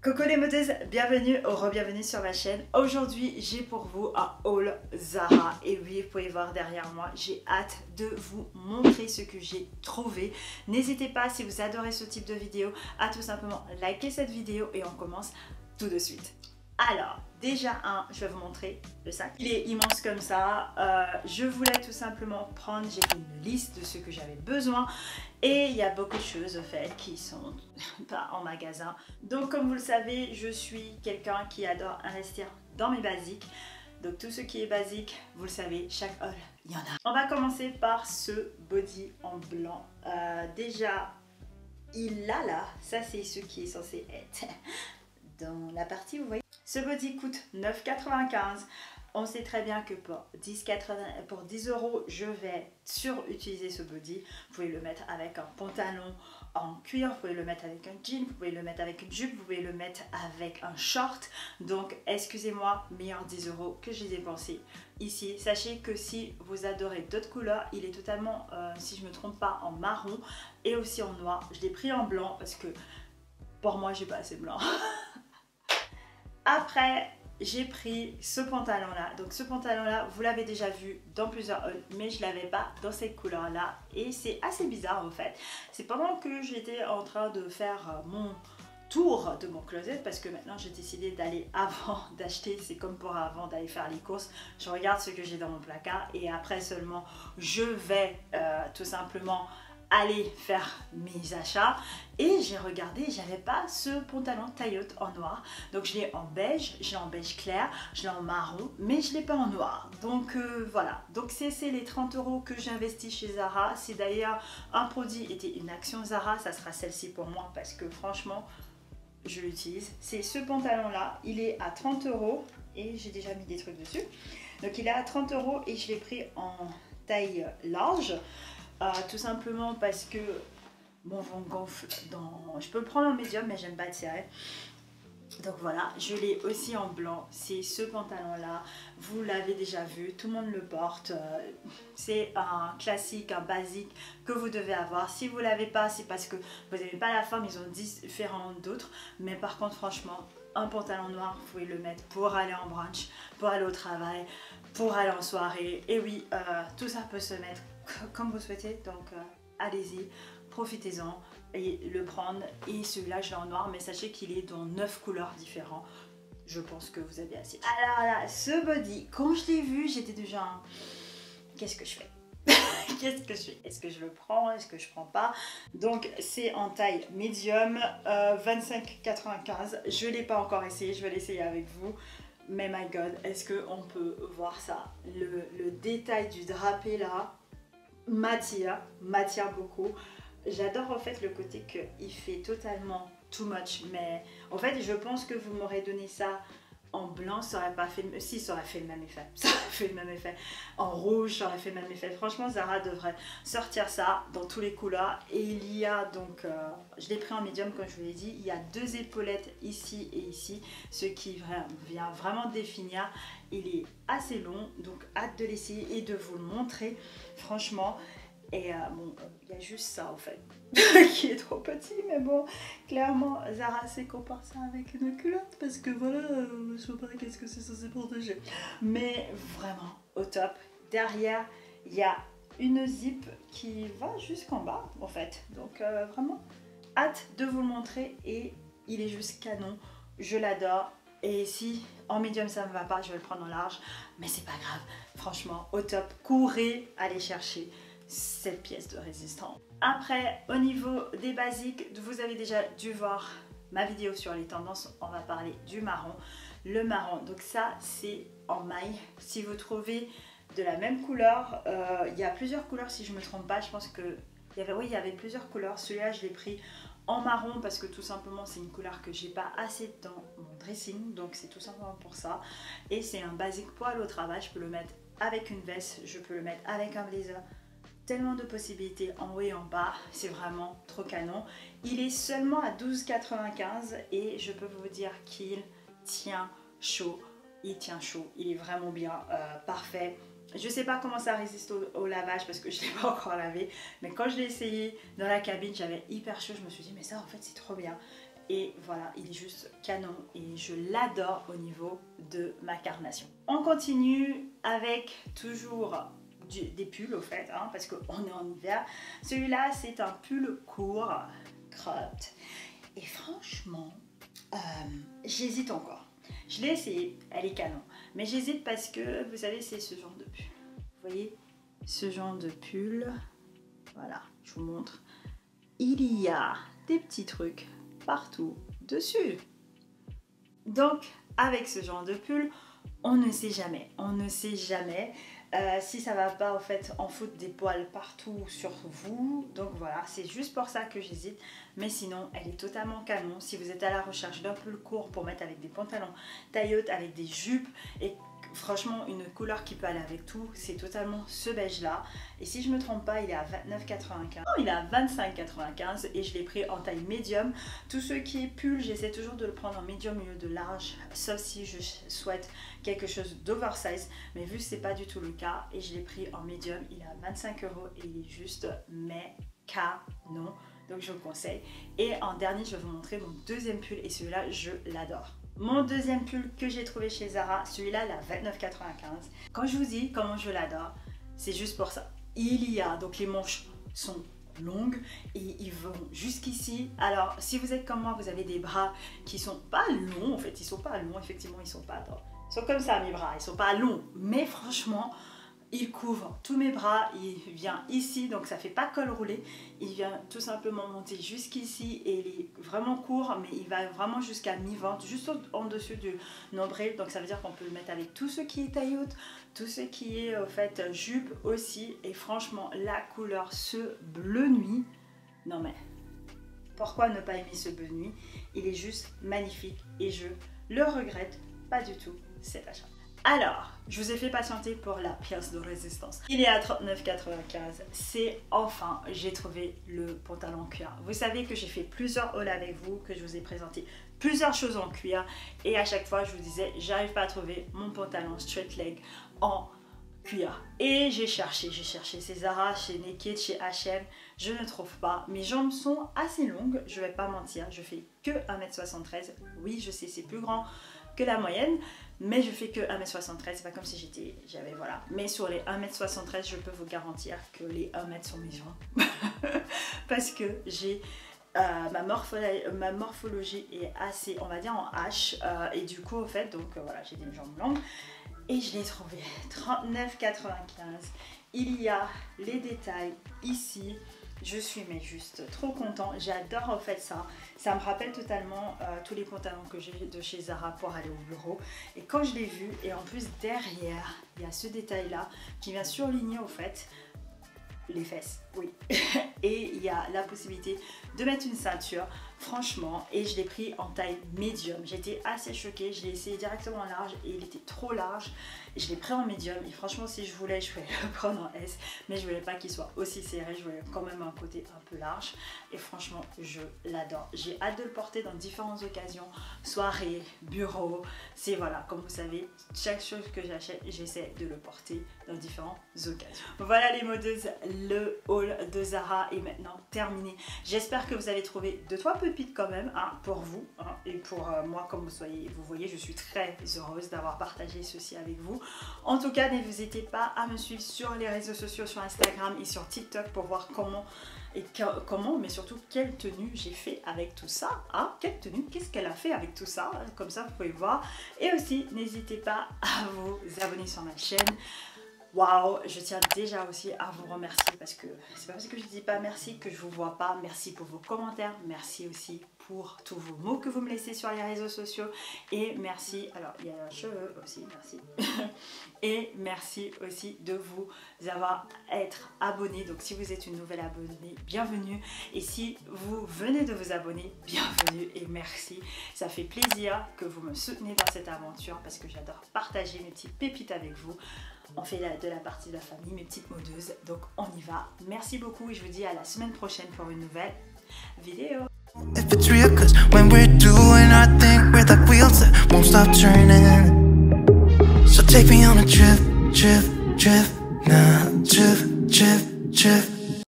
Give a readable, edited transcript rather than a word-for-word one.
Coucou les modeuses, bienvenue ou re-bienvenue sur ma chaîne. Aujourd'hui j'ai pour vous un haul Zara et oui vous pouvez voir derrière moi, j'ai hâte de vous montrer ce que j'ai trouvé. N'hésitez pas si vous adorez ce type de vidéo à tout simplement liker cette vidéo et on commence tout de suite. Alors déjà je vais vous montrer le sac. Il est immense comme ça, je voulais tout simplement prendre, j'ai fait une liste de ce que j'avais besoin. Et il y a beaucoup de choses au fait qui sont pas en magasin. Donc comme vous le savez, je suis quelqu'un qui adore investir dans mes basiques. Donc tout ce qui est basique, vous le savez, chaque haul, il y en a. On va commencer par ce body en blanc. Déjà, il a là, ça c'est ce qui est censé être dans la partie, vous voyez. Ce body coûte 9,95 €. On sait très bien que pour 10 €, je vais surutiliser ce body. Vous pouvez le mettre avec un pantalon en cuir, vous pouvez le mettre avec un jean, vous pouvez le mettre avec une jupe, vous pouvez le mettre avec un short. Donc, excusez-moi, meilleur 10 € que j'ai dépensé ici. Sachez que si vous adorez d'autres couleurs, il est totalement, si je ne me trompe pas, en marron et aussi en noir. Je l'ai pris en blanc parce que pour moi, j'ai pas assez blanc. Après, j'ai pris ce pantalon là. Donc ce pantalon là, vous l'avez déjà vu dans plusieurs hauls, mais je l'avais pas dans cette couleur là. Et c'est assez bizarre en fait. C'est pendant que j'étais en train de faire mon tour de mon closet, parce que maintenant j'ai décidé d'aller avant d'acheter, c'est comme pour avant d'aller faire les courses. Je regarde ce que j'ai dans mon placard et après seulement je vais tout simplement aller faire mes achats. Et j'ai regardé, j'avais pas ce pantalon taille haute en noir, donc je l'ai en beige, je l'ai en beige clair, je l'ai en marron, mais je l'ai pas en noir. Donc voilà, donc c'est les 30 € que j'ai investi chez Zara. Si d'ailleurs un produit était une action Zara, ça sera celle-ci pour moi, parce que franchement je l'utilise. C'est ce pantalon là, il est à 30 € et j'ai déjà mis des trucs dessus. Donc il est à 30 € et je l'ai pris en taille large. Tout simplement parce que mon ventre gonfle dans... Je peux le prendre en médium mais j'aime pas tirer. Donc voilà, je l'ai aussi en blanc. C'est ce pantalon là, vous l'avez déjà vu, tout le monde le porte. C'est un classique, un basique que vous devez avoir. Si vous l'avez pas, c'est parce que vous n'avez pas la forme, ils ont différents d'autres. Mais par contre franchement, un pantalon noir, vous pouvez le mettre pour aller en brunch, pour aller au travail, pour aller en soirée. Et oui, tout ça peut se mettre comme vous souhaitez, donc allez-y, profitez-en et le prendre. Et celui-là je l'ai en noir, mais sachez qu'il est dans 9 couleurs différentes. Je pense que vous avez assez. Alors là, ce body, quand je l'ai vu, j'étais déjà qu'est-ce que je fais? Qu'est-ce que je fais? Est-ce que je le prends? Est-ce que je prends pas? Donc c'est en taille médium, 25,95 €. Je l'ai pas encore essayé, je vais l'essayer avec vous. Mais my god, est-ce qu'on peut voir ça? Le détail du drapé là m'attire beaucoup. J'adore en fait le côté qu'il fait totalement too much, mais en fait je pense que vous m'aurez donné ça en blanc, ça aurait pas fait le... Si, ça aurait fait le même effet. Ça aurait fait le même effet. En rouge, ça aurait fait le même effet. Franchement, Zara devrait sortir ça dans tous les couleurs. Et il y a donc... je l'ai pris en médium, comme je vous l'ai dit. Il y a 2 épaulettes ici et ici. Ce qui vient vraiment définir. Il est assez long, donc hâte de l'essayer et de vous le montrer. Franchement... Et bon, il y a juste ça en fait, qui est trop petit, mais bon, clairement, Zara sait qu'on porte ça avec une culotte, parce que voilà, je sais pas qu'est-ce que c'est censé protéger. Mais vraiment, au top. Derrière, il y a une zip qui va jusqu'en bas, en fait. Donc vraiment, hâte de vous le montrer et il est juste canon. Je l'adore. Et si en médium ça ne me va pas, je vais le prendre en large, mais c'est pas grave. Franchement, au top. Courez, allez chercher cette pièce de résistance. Après, au niveau des basiques, vous avez déjà dû voir ma vidéo sur les tendances. On va parler du marron. Le marron, donc ça c'est en maille. Si vous trouvez de la même couleur, il y a plusieurs couleurs si je me trompe pas. Je pense que il y avait plusieurs couleurs. Celui-là je l'ai pris en marron parce que tout simplement c'est une couleur que j'ai pas assez dans mon dressing, donc c'est tout simplement pour ça. Et c'est un basique pour aller au travail. Je peux le mettre avec une veste, je peux le mettre avec un blazer. Tellement de possibilités en haut et en bas, c'est vraiment trop canon. Il est seulement à 12,95 € et je peux vous dire qu'il tient chaud. Il tient chaud, il est vraiment bien, parfait. Je sais pas comment ça résiste au lavage parce que je ne l'ai pas encore lavé, mais quand je l'ai essayé dans la cabine, j'avais hyper chaud. Je me suis dit mais ça en fait c'est trop bien. et voilà, il est juste canon et je l'adore au niveau de ma carnation. On continue avec toujours des pulls au fait, hein, parce qu'on est en hiver. Celui-là c'est un pull court, cropped, et franchement j'hésite encore. Je l'ai essayé, elle est canon, mais j'hésite parce que vous savez c'est ce genre de pull. Vous voyez ce genre de pull, voilà, je vous montre. Il y a des petits trucs partout dessus. Donc avec ce genre de pull, on ne sait jamais, si ça va pas en fait en foutre des poils partout sur vous. Donc voilà, c'est juste pour ça que j'hésite, mais sinon elle est totalement canon. Si vous êtes à la recherche d'un pull court pour mettre avec des pantalons taille haute, avec des jupes, et franchement une couleur qui peut aller avec tout, c'est totalement ce beige là. Et si je me trompe pas, il est à 29,95. Non, il est à 25,95 et je l'ai pris en taille médium. Tout ce qui est pull, j'essaie toujours de le prendre en médium au lieu de large, sauf si je souhaite quelque chose d'oversize, mais vu que c'est pas du tout le cas, et je l'ai pris en médium, il est à 25 € et il est juste mais canon, donc je vous conseille. Et en dernier, je vais vous montrer mon deuxième pull et celui-là je l'adore. Mon deuxième pull que j'ai trouvé chez Zara, celui-là il est à 29,95. Quand je vous dis comment je l'adore, c'est juste pour ça. Il y a, donc les manches sont longues et ils vont jusqu'ici. Alors si vous êtes comme moi, vous avez des bras qui sont pas longs, en fait ils sont pas longs, effectivement ils sont pas, attends, ils sont comme ça mes bras, ils sont pas longs, mais franchement il couvre tous mes bras, il vient ici, donc ça fait pas col roulé, il vient tout simplement monter jusqu'ici et il est vraiment court, mais il va vraiment jusqu'à mi-ventre, juste en dessus du nombril, donc ça veut dire qu'on peut le mettre avec tout ce qui est taille haute, tout ce qui est en fait jupe aussi. Et franchement la couleur, ce bleu nuit, non mais pourquoi ne pas aimer ce bleu nuit, il est juste magnifique et je le regrette pas du tout cet achat. Alors, je vous ai fait patienter pour la pièce de résistance. Il est à 39,95. C'est enfin, j'ai trouvé le pantalon cuir. Vous savez que j'ai fait plusieurs hauls avec vous, que je vous ai présenté plusieurs choses en cuir. Et à chaque fois, je vous disais, j'arrive pas à trouver mon pantalon straight leg en cuir. Et j'ai cherché chez Zara, chez Naked, chez H&M. Je ne trouve pas. Mes jambes sont assez longues, je vais pas mentir. Je fais que 1m73. Oui, je sais, c'est plus grand que la moyenne, mais je fais que 1m73, c'est pas comme si j'avais voilà. Mais sur les 1m73, je peux vous garantir que les 1m sont mes jambes. Parce que j'ai ma morphologie est assez, on va dire, en H, et du coup, au fait, donc voilà, j'ai des jambes longues. Et je l'ai trouvé 39,95. Il y a les détails ici. Je suis mais juste trop content, j'adore en fait ça. Ça me rappelle totalement tous les pantalons que j'ai de chez Zara pour aller au bureau. Et quand je l'ai vu, et en plus derrière, il y a ce détail là qui vient surligner au fait les fesses, oui. Et il y a la possibilité de mettre une ceinture, franchement, et je l'ai pris en taille médium. J'étais assez choquée, je l'ai essayé directement en large et il était trop large. Et je l'ai pris en médium et franchement, si je voulais, je pouvais le prendre en S, mais je voulais pas qu'il soit aussi serré, je voulais quand même un côté un peu large. Et franchement, je l'adore. J'ai hâte de le porter dans différentes occasions, soirée, bureau. C'est voilà, comme vous savez, chaque chose que j'achète, j'essaie de le porter dans différentes occasions. Voilà les modeuses, le haul de Zara est maintenant terminé. J'espère que vous avez trouvé 2-3 pépites quand même, hein, pour vous, hein, et pour moi, comme vous voyez, je suis très heureuse d'avoir partagé ceci avec vous. En tout cas, n'hésitez pas à me suivre sur les réseaux sociaux, sur Instagram et sur TikTok pour voir comment, mais surtout quelle tenue j'ai fait avec tout ça. Hein, quelle tenue, qu'est-ce qu'elle a fait avec tout ça, comme ça vous pouvez voir. Et aussi, n'hésitez pas à vous abonner sur ma chaîne. Waouh, je tiens déjà aussi à vous remercier parce que c'est pas parce que je dis pas merci que je vous vois pas. Merci pour vos commentaires, merci aussi pour tous vos mots que vous me laissez sur les réseaux sociaux et merci, alors il y a un cheveu aussi, merci. Et merci aussi de vous être abonné. Donc si vous êtes une nouvelle abonnée, bienvenue, et si vous venez de vous abonner, bienvenue et merci. Ça fait plaisir que vous me soutenez dans cette aventure parce que j'adore partager mes petites pépites avec vous. On fait de la partie de la famille, mes petites modeuses, donc on y va. Merci beaucoup et je vous dis à la semaine prochaine pour une nouvelle vidéo. If it's real, 'cause when we're doing our thing, we're like wheels that won't stop turning. So take me on a trip, trip, trip, nah, trip, trip, trip.